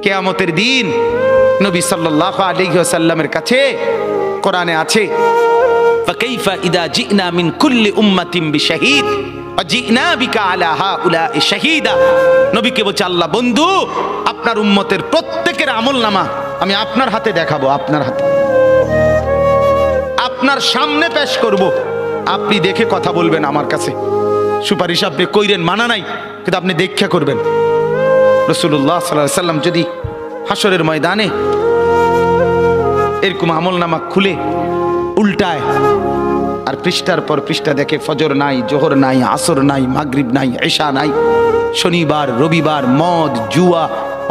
কিয়ামতের দিন নবী সাল্লাল্লাহু আলাইহি ওয়াসাল্লামের কাছে কোরআনে আছে, ফাকাইফা ইদা জিনা মিন কুল্লি উম্মাতিন বিশাহিদ ওয়া জিনা বিকা আলা হাউলাই শাহীদা। নবীকে বলছে আল্লাহ, বন্ধু আপনার উম্মতের প্রত্যেকের আমলনামা আমি আপনার হাতে দেখাবো, আপনার হাতে, আপনার সামনে পেশ করব, আপনি দেখে কথা বলবেন আমার কাছে। সুপারিশ আপনি কইরেন, মানা নাই, কিন্তু আপনি দেখা করবেন। রাসূলুল্লাহ সাল্লাল্লাহু আলাইহি সাল্লাম যদি হাসরের ময়দানে এরকম আমলনামা খুলে উল্টায় আর পৃষ্ঠার পর পৃষ্ঠা দেখে ফজর নাই, জোহর নাই, আসর নাই, মাগরিব নাই, ইশা নাই, শনিবার রবিবার, মদ জুয়া,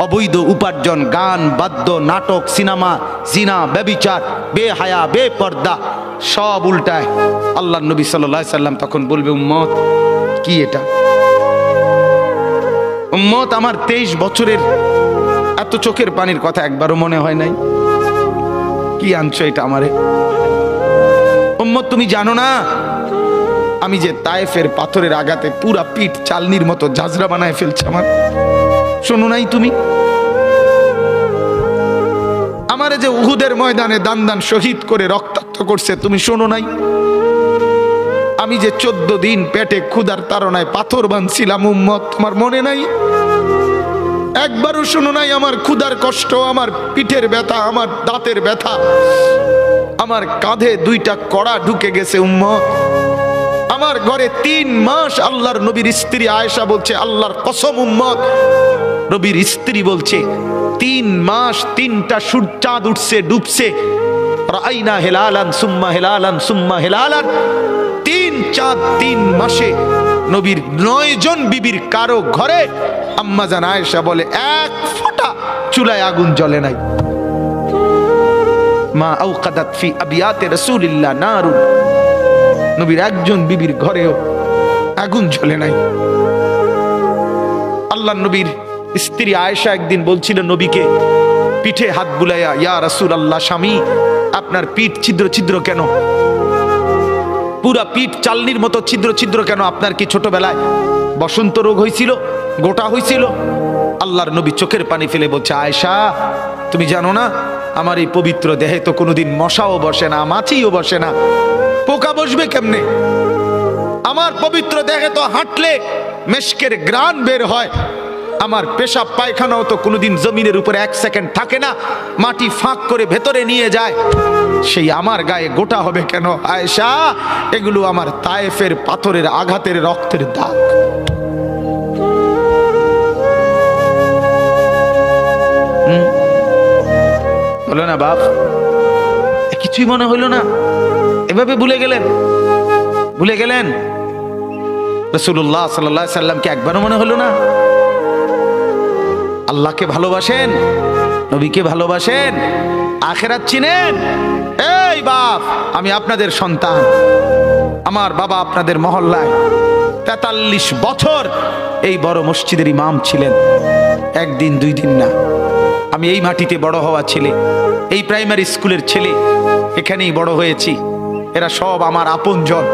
অবৈধ উপার্জন, গান বাদ্য, নাটক, সিনেমা, জিনা, ব্যভিচার, বেহায়া, বেপর্দা সব উল্টায়। আল্লাহর নবী সাল্লাল্লাহু আলাইহি সাল্লাম তখন বলবে, উম্মত কি এটা? উম্মত আমার 23 বছরের এত চোখের পানির কথা একবারও মনে হয় নাই, কি আনছো এটা আমারে? উম্মত তুমি জানো না আমি যে তায়েফের পাথরের আঘাতে পুরা পিঠ চালনির মতো ঝাঁঝরা বানায় ফেলছে আমার? শোনো নাই তুমি? আমারে যে উহুদের ময়দানে দান দান শহীদ করে রক্তাক্ত করছে, তুমি শোনো নাই? আমি যে 14 দিন পেটে ক্ষুধার তাড়নায় পাথর বাঁধছিলাম, উম্মত তোমার মনে নাই? একবারও শোনো নাই আমার ক্ষুধার কষ্ট, আমার পিঠের ব্যথা, আমার দাঁতের ব্যথা, আমার কাঁধে 2টা কড়া ঢুকে গেছে উম্মত। আমার ঘরে 3 মাস আল্লাহর নবীর স্ত্রী আয়েশা বলছে, আল্লাহর কসম উম্মত, নবীর স্ত্রী বলছে 3 মাস 3টা চাঁদ উঠছে ডুবছে, রাইনা হেলালান সুম্মা হেলালান সুম্মা হেলালান, 3 চাঁদ 3 মাসে নবীর 9 জন বিবির কারো ঘরে আম্মা জান আয়েশা বলে 1 ফোঁটা চুলায় আগুন জ্বলে নাই। মা আওকাদাত ফি আবিয়াতে রাসূলিল্লাহ নারুন, নবীর একজন বিবির ঘরেও আগুন জ্বলে নাই। আল্লাহর নবীর স্ত্রী আয়েশা একদিন বলছিল নবীকে পিঠে হাত বুলাইয়া, ইয়া রাসূলুল্লাহ, স্বামী আপনার পিঠ ছিদ্র ছিদ্র কেন? পুরা পিঠ চালনির মতো ছিদ্র ছিদ্র কেন? আপনার কি ছোটবেলায় বসন্ত রোগ হয়েছিল, গোটা হয়েছিল? আল্লাহর নবী চোখের পানি ফেলে বলছে, আয়েশা তুমি জানো না আমার এই পবিত্র দেহে তো কোনোদিন মশাও বসে না, মাছিও বসে না, পোকা বসবে কেমনে? আমার পবিত্র দেহে তো হাঁটলে মেশকের গ্রান বের হয়, আমার পেশাব পায়খানাও তো কোনোদিন জমিনের উপরে 1 সেকেন্ড থাকে না, মাটি ফাঁক করে ভেতরে নিয়ে যায়, সেই আমার গায়ে গোটা হবে কেন? আয়েশা এগুলো আমার তায়েফের পাথরের আঘাতের রক্তের দাগ। বলো না বাপ, কিছুই মনে হইল না? এভাবে ভুলে গেলেন, ভুলে গেলেন? রাসূলুল্লাহ সাল্লাল্লাহু আলাইহি সাল্লামকে একবারও মনে হলো না? আল্লাহকে ভালোবাসেন, নবীকে ভালোবাসেন, আখিরাত চিনেন? এই বাপ, আমি আপনাদের সন্তান, আমার বাবা আপনাদের মহল্লায় 43 বছর এই বড় মসজিদের ইমাম ছিলেন, 1 দিন 2 দিন না। আমি এই মাটিতে বড় হওয়া ছেলে, এই প্রাইমারি স্কুলের ছেলে, এখানেই বড় হয়েছি। এরা সব আমার আপনজন।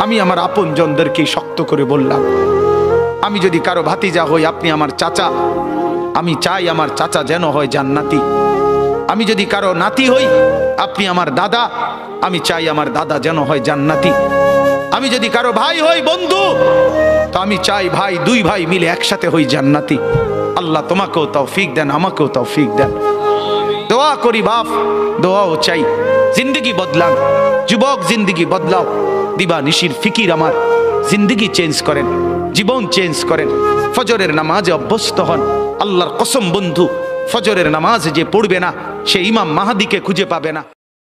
আমি আমার আপনজনদেরকে শক্ত করে বললাম, আমি যদি কারো ভাতিজা হই, আপনি আমার চাচা, আমি চাই আমার চাচা যেন হয় জান্নাতি। আমি যদি কারো নাতি হই, আপনি আমার দাদা, আমি চাই আমার দাদা যেন হয় জান্নাতি। আমি যদি কারো ভাই হই, বন্ধু, তো আমি চাই ভাই 2 ভাই মিলে একসাথে হই জান্নাতি। আল্লাহ তোমাকেও তৌফিক দেন, আমাকেও তৌফিক দেন। দোয়া করি বাপ, দোয়াও চাই। জিন্দগি বদলান যুবক, জিন্দগি বদলাও। দিবা নিশির ফিকির আমার, জিন্দগি চেঞ্জ করেন, জীবন চেঞ্জ করেন। ফজরের নামাজে অভ্যস্ত হন। আল্লাহর কসম বন্ধু, ফজরের নামাজ যে পড়বে না সে ইমাম মাহাদিকে খুঁজে পাবে না।